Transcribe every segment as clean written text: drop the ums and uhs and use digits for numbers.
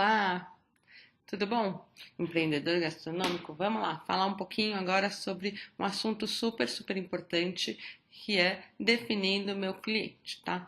Olá, tudo bom? Empreendedor gastronômico? Vamos lá, falar um pouquinho agora sobre um assunto super importante que é definindo o meu cliente, tá?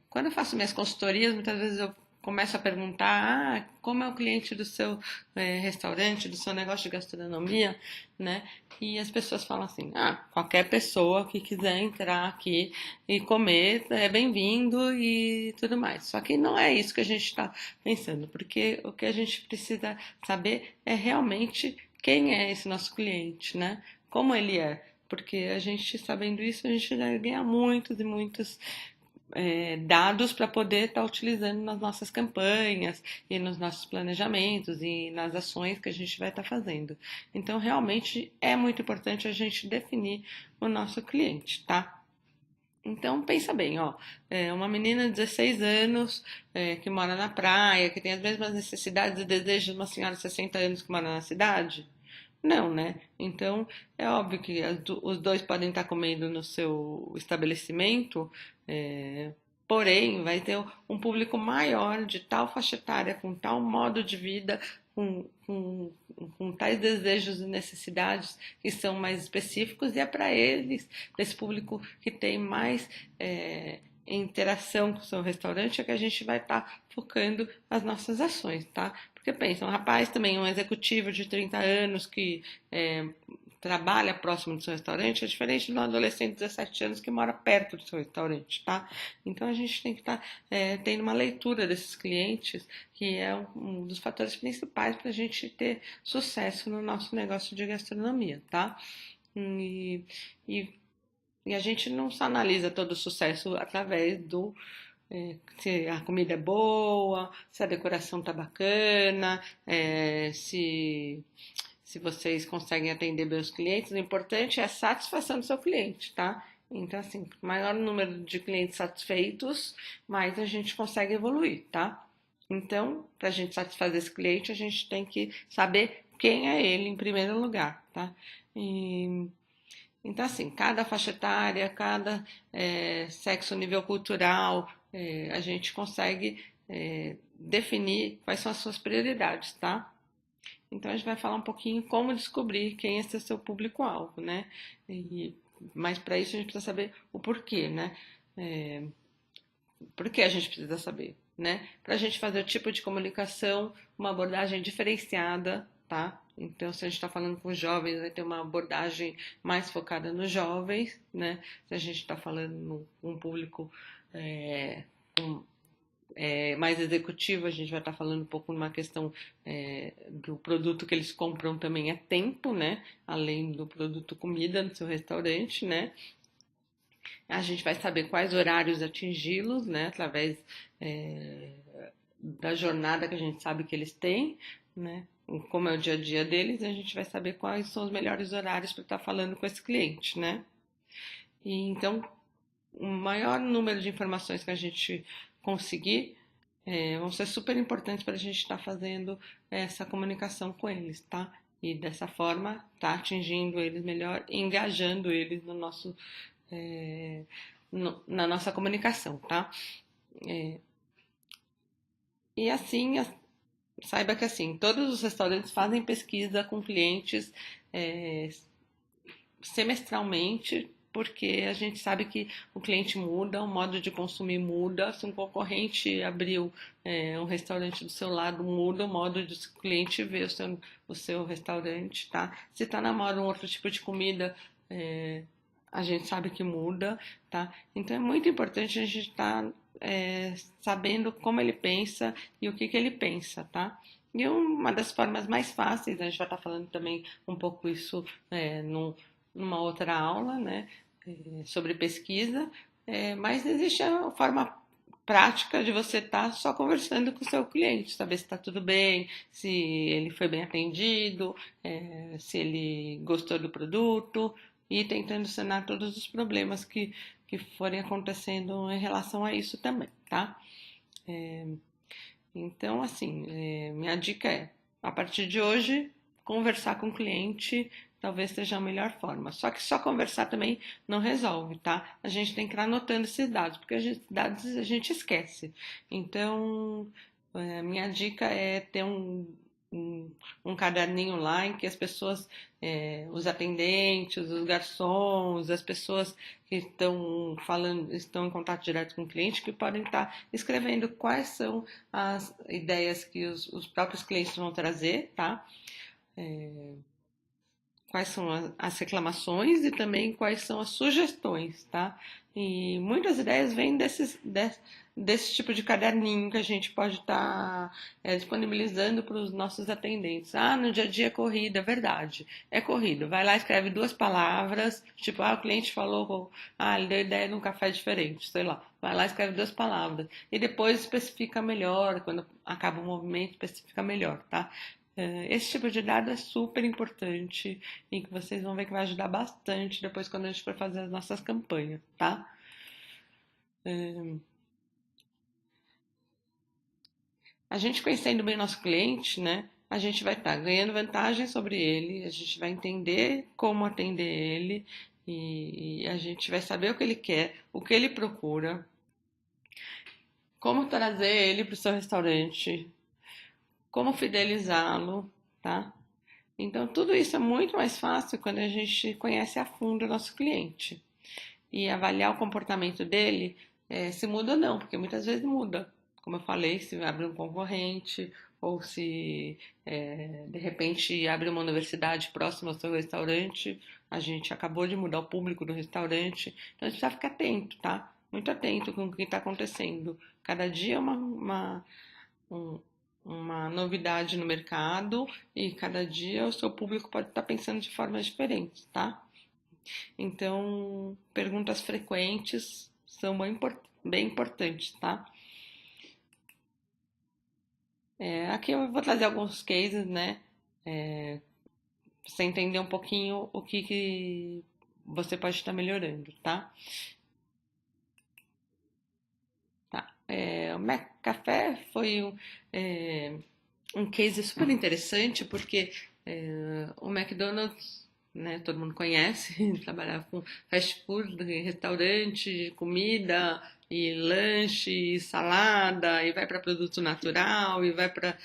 Quando eu faço minhas consultorias, muitas vezes eu começo a perguntar, como é o cliente do seu restaurante, do seu negócio de gastronomia, né? E as pessoas falam assim, qualquer pessoa que quiser entrar aqui e comer é bem-vindo e tudo mais. Só que não é isso que a gente está pensando, porque o que a gente precisa saber é realmente quem é esse nosso cliente, né? Como ele é. Porque a gente, sabendo isso, a gente vai ganhar muitos e muitos dados para poder estar utilizando nas nossas campanhas e nos nossos planejamentos e nas ações que a gente vai estar fazendo. Então, realmente é muito importante a gente definir o nosso cliente, tá? Então, pensa bem, ó, uma menina de 16 anos que mora na praia, que tem as mesmas necessidades e desejos de uma senhora de 60 anos que mora na cidade? Não, né? Então, é óbvio que os dois podem estar comendo no seu estabelecimento, é, porém, vai ter um público maior de tal faixa etária, com tal modo de vida, com, com, com tais desejos e necessidades que são mais específicos, e é para eles, para esse público que tem mais interação com o seu restaurante, é que a gente vai estar focando as nossas ações, tá? Porque pensa, um rapaz também, um executivo de 30 anos que trabalha próximo do seu restaurante é diferente de um adolescente de 17 anos que mora perto do seu restaurante, tá? Então a gente tem que estar tendo uma leitura desses clientes, que é um dos fatores principais para a gente ter sucesso no nosso negócio de gastronomia, tá? E, e, e a gente não só analisa todo o sucesso através do se a comida é boa, se a decoração tá bacana, se vocês conseguem atender bem os clientes. O importante é a satisfação do seu cliente, tá? Então, assim, maior número de clientes satisfeitos, mais a gente consegue evoluir, tá? Então, para a gente satisfazer esse cliente, a gente tem que saber quem é ele em primeiro lugar, tá? E, então, assim, cada faixa etária, cada sexo, nível cultural, a gente consegue definir quais são as suas prioridades, tá? Então, a gente vai falar um pouquinho como descobrir quem é esse seu público-alvo, né? Mas para isso a gente precisa saber o porquê, né? É, por que a gente precisa saber, né? Para a gente fazer o tipo de comunicação, uma abordagem diferenciada, tá? Então, se a gente está falando com jovens, vai ter uma abordagem mais focada nos jovens, né? Se a gente está falando com um público com mais executivo, a gente vai estar falando um pouco numa questão do produto que eles compram também é tempo, né? Além do produto comida no seu restaurante, né? A gente vai saber quais horários atingi-los, né? Através é, da jornada que a gente sabe que eles têm, né? Como é o dia a dia deles, a gente vai saber quais são os melhores horários para estar falando com esse cliente, né? E então, o maior número de informações que a gente conseguir vão ser super importantes para a gente estar fazendo essa comunicação com eles, tá? E dessa forma, tá atingindo eles melhor, engajando eles no nosso, na nossa comunicação, tá? E assim, saiba que assim, todos os restaurantes fazem pesquisa com clientes é, semestralmente, porque a gente sabe que o cliente muda, o modo de consumir muda. Se um concorrente abriu um restaurante do seu lado, muda o modo de o cliente ver o seu restaurante, tá? Se está na moda um outro tipo de comida, a gente sabe que muda, tá? Então é muito importante a gente estar sabendo como ele pensa e o que ele pensa, tá? E uma das formas mais fáceis, a gente vai estar falando também um pouco isso numa outra aula, né, sobre pesquisa, mas existe a forma prática de você estar só conversando com o seu cliente, saber se está tudo bem, se ele foi bem atendido, se ele gostou do produto e tentando sanar todos os problemas que forem acontecendo em relação a isso também, tá? Então, assim, minha dica é, a partir de hoje, conversar com o cliente talvez seja a melhor forma. Só que só conversar também não resolve, tá? A gente tem que ir anotando esses dados, porque esses dados a gente esquece. Então, minha dica é ter um caderninho lá em que as pessoas, os atendentes, os garçons, as pessoas que estão falando, estão em contato direto com o cliente, que podem estar escrevendo quais são as ideias que os próprios clientes vão trazer, tá? Quais são as reclamações e também quais são as sugestões, tá? E muitas ideias vêm desse tipo de caderninho que a gente pode estar disponibilizando para os nossos atendentes. Ah, no dia a dia é corrida, é verdade, é corrido. Vai lá, escreve 2 palavras, tipo, o cliente falou, ele deu ideia de um café diferente, sei lá. Vai lá, escreve 2 palavras. E depois especifica melhor, quando acaba o movimento, especifica melhor, tá? Esse tipo de dado é super importante e que vocês vão ver que vai ajudar bastante depois quando a gente for fazer as nossas campanhas, tá? A gente conhecendo bem nosso cliente, né? A gente vai estar ganhando vantagem sobre ele, a gente vai entender como atender ele e a gente vai saber o que ele quer, o que ele procura, como trazer ele para o seu restaurante, como fidelizá-lo, tá? Então, tudo isso é muito mais fácil quando a gente conhece a fundo o nosso cliente e avaliar o comportamento dele, se muda ou não, porque muitas vezes muda. Como eu falei, se abre um concorrente ou se de repente abre uma universidade próxima ao seu restaurante, a gente acabou de mudar o público do restaurante, então a gente precisa ficar atento, tá? Muito atento com o que está acontecendo. Cada dia é um- uma novidade no mercado e cada dia o seu público pode estar pensando de formas diferentes, tá? Então, perguntas frequentes são bem importantes, tá? Aqui eu vou trazer alguns cases, né? Pra você entender um pouquinho o que você pode estar melhorando, tá? Tá. O Mac Café foi um case super interessante porque o McDonald's, né, todo mundo conhece, trabalhava com fast food, restaurante, comida e lanche, e salada, e vai para produto natural, e vai para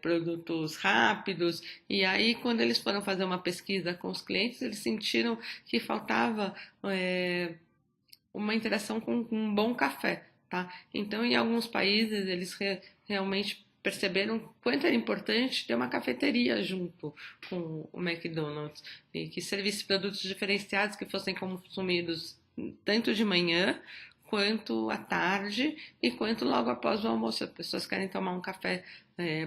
produtos rápidos. E aí, quando eles foram fazer uma pesquisa com os clientes, eles sentiram que faltava uma interação com um bom café, tá? Então, em alguns países, eles realmente perceberam quanto era importante ter uma cafeteria junto com o McDonald's e que servisse produtos diferenciados que fossem consumidos tanto de manhã quanto à tarde e quanto logo após o almoço. As pessoas querem tomar um café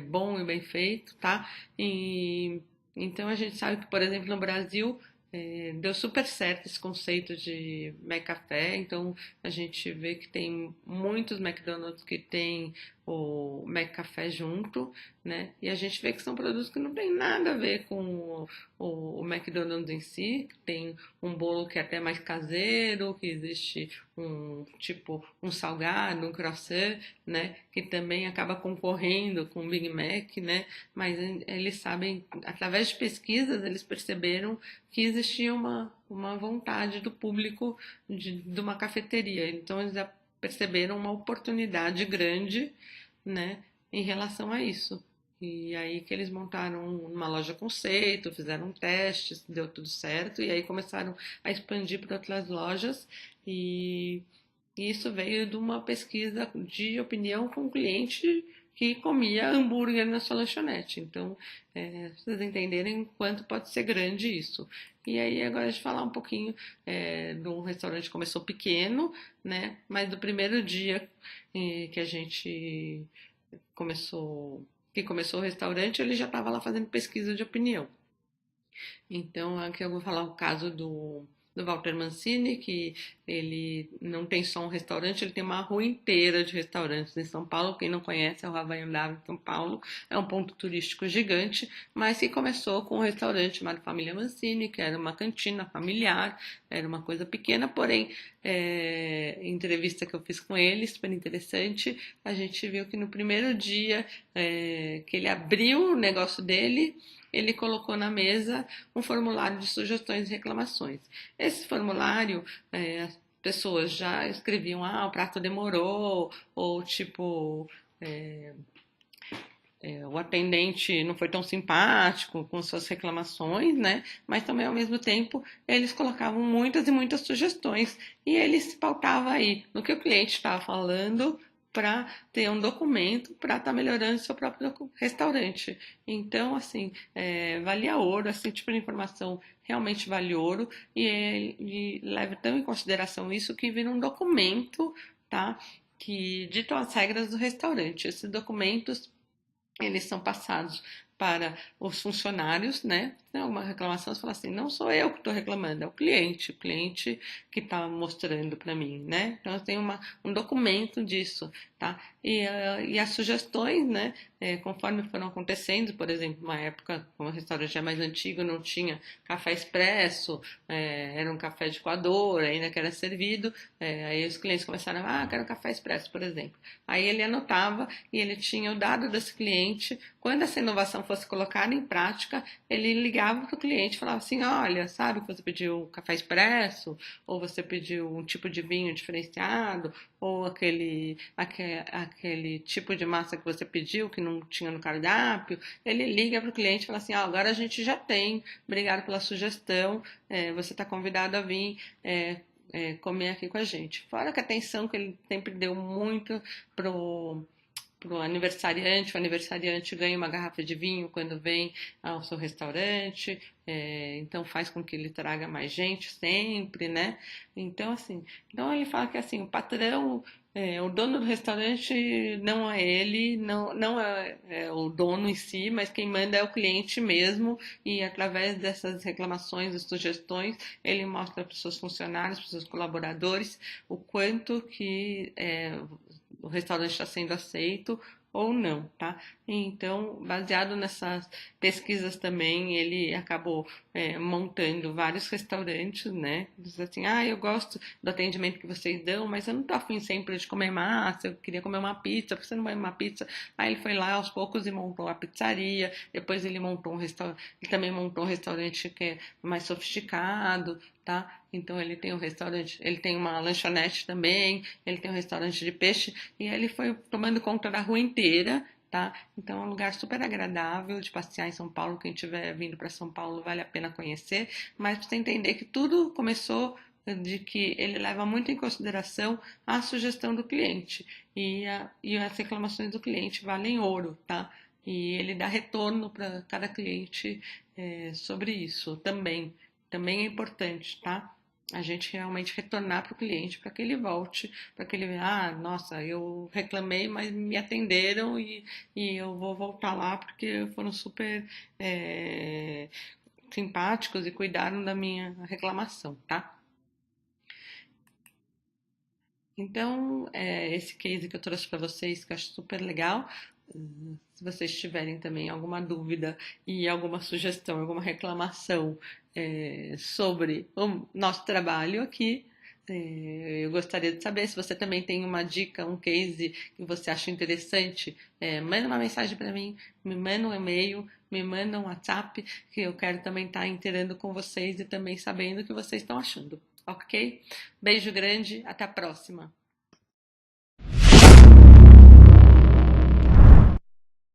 bom e bem feito, tá? E então a gente sabe que, por exemplo, no Brasil deu super certo esse conceito de McCafé, então a gente vê que tem muitos McDonald's que tem o McCafé junto, né? E a gente vê que são produtos que não tem nada a ver com o McDonald's em si, que tem um bolo que é até mais caseiro, que existe um salgado, um croissant, né? Que também acaba concorrendo com o Big Mac, né? Mas eles sabem, através de pesquisas, eles perceberam que existia uma vontade do público de uma cafeteria. Então, eles já perceberam uma oportunidade grande, né, em relação a isso. E aí que eles montaram uma loja conceito, fizeram testes, deu tudo certo, e aí começaram a expandir para outras lojas e isso veio de uma pesquisa de opinião com o cliente que comia hambúrguer na sua lanchonete. Então, vocês entenderem quanto pode ser grande isso. E aí, agora a gente falar um pouquinho de um restaurante que começou pequeno, né? Mas do primeiro dia que a gente começou o restaurante, ele já estava lá fazendo pesquisa de opinião. Então, aqui eu vou falar o caso do Walter Mancini, que ele não tem só um restaurante, ele tem uma rua inteira de restaurantes em São Paulo. Quem não conhece é o Havaianas em São Paulo, é um ponto turístico gigante, mas que começou com um restaurante chamado Família Mancini, que era uma cantina familiar, era uma coisa pequena, porém, entrevista que eu fiz com ele, super interessante, a gente viu que no primeiro dia que ele abriu o negócio dele, ele colocou na mesa um formulário de sugestões e reclamações. Esse formulário, as pessoas já escreviam, o prato demorou, ou tipo, o atendente não foi tão simpático com suas reclamações, né? Mas também, ao mesmo tempo, eles colocavam muitas e muitas sugestões e ele se pautava aí no que o cliente estava falando para ter um documento para estar melhorando seu próprio restaurante. Então, assim, valia ouro, esse tipo de informação realmente vale ouro e leva tão em consideração isso que vira um documento, tá? Que ditam as regras do restaurante. Esses documentos eles são passados para os funcionários, né? Se tem alguma reclamação, você fala assim, não sou eu que estou reclamando, é o cliente que está mostrando para mim, né? Então eu tenho um documento disso, tá? E as sugestões, né? Conforme foram acontecendo, por exemplo, uma época, como o restaurante é mais antigo, não tinha café expresso, era um café de coador, ainda que era servido, aí os clientes começaram, quero café expresso, por exemplo. Aí ele anotava e ele tinha o dado desse cliente. Quando essa inovação fosse colocada em prática, ele ligava para o cliente e falava assim: olha, sabe que você pediu café expresso, ou você pediu um tipo de vinho diferenciado, ou aquele tipo de massa que você pediu que não tinha no cardápio. Ele liga para o cliente e fala assim: agora a gente já tem, obrigado pela sugestão, você está convidado a vir. Comer aqui com a gente. Fora que a atenção que ele sempre deu muito pro aniversariante, o aniversariante ganha uma garrafa de vinho quando vem ao seu restaurante, então faz com que ele traga mais gente sempre, né? Então, assim, então ele fala que assim, o patrão, o dono do restaurante não é ele, não é o dono em si, mas quem manda é o cliente mesmo, e através dessas reclamações e sugestões, ele mostra para os seus funcionários, para os seus colaboradores, o quanto que o restaurante está sendo aceito ou não, tá? Então, baseado nessas pesquisas também, ele acabou montando vários restaurantes, né? Diz assim, eu gosto do atendimento que vocês dão, mas eu não tô afim sempre de comer massa, eu queria comer uma pizza, por que você não vai uma pizza? Aí ele foi lá aos poucos e montou a pizzaria, depois ele montou um restaurante, ele também montou um restaurante que é mais sofisticado, tá? Então ele tem um restaurante, ele tem uma lanchonete também, ele tem um restaurante de peixe e ele foi tomando conta da rua inteira, tá? Então é um lugar super agradável de passear em São Paulo. Quem estiver vindo para São Paulo vale a pena conhecer, mas para você entender que tudo começou de que ele leva muito em consideração a sugestão do cliente e as reclamações do cliente valem ouro, tá? E ele dá retorno para cada cliente sobre isso também. Também é importante, tá? A gente realmente retornar para o cliente para que ele volte, para que ele, nossa, eu reclamei, mas me atenderam e eu vou voltar lá porque foram super simpáticos e cuidaram da minha reclamação, tá? Então, esse case que eu trouxe para vocês, que eu acho super legal. Se vocês tiverem também alguma dúvida e alguma sugestão, alguma reclamação sobre o nosso trabalho aqui, eu gostaria de saber se você também tem uma dica, um case que você acha interessante. Manda uma mensagem para mim, me manda um e-mail, me manda um WhatsApp, que eu quero também estar inteirando com vocês e também sabendo o que vocês estão achando, ok? Beijo grande, até a próxima!